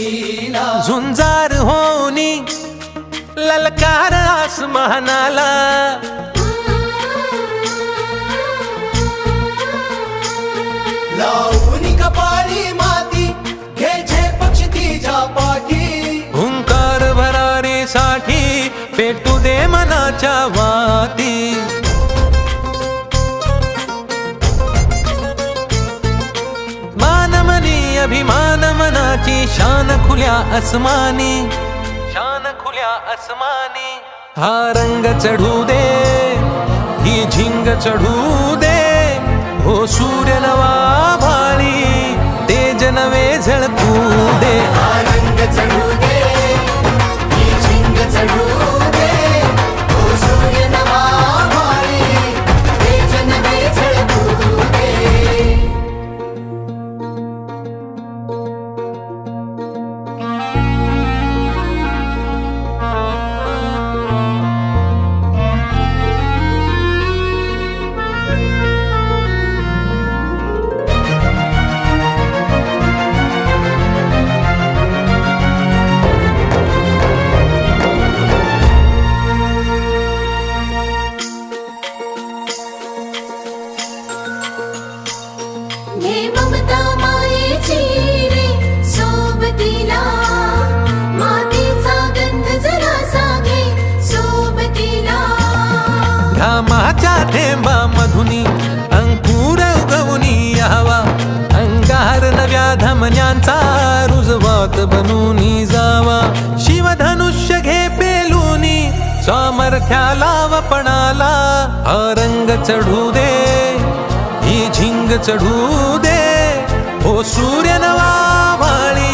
लीला झुंजार होनी ललकार आसमानाला लावून कपाळी माती घे झेपक्ष तिच्या पाठी हुंकार भरारीसाठी पेटू दे मनाच्या वाती मानमनी अभिमान मनाची शान खुल्या आसमानी शान खुल्या आसमानी हा रंग चढू दे ही झिंग चढू दे हो सूर्य नवा भाळी तेज नवे झळकू दे हा रंग चढू दे ही झिंग चढू दे ओ सूर्य नवा भाळी तेज नवे झळकू दे घे ममता मायेची रे सोबतीला मातीचा गंध जरासा घे सोबतीला घामाच्या थेंबा मधुनी अंकुर उगवूनी यावा अंगार नव्या धमन्यांचा रुजवात बनूनी जावा शिवधनुष्य घे पेलूनी सामर्थ्याला वपणाला हा रंग चढू दे ही झिंग चढू दे हो सूर्य नवा भाळी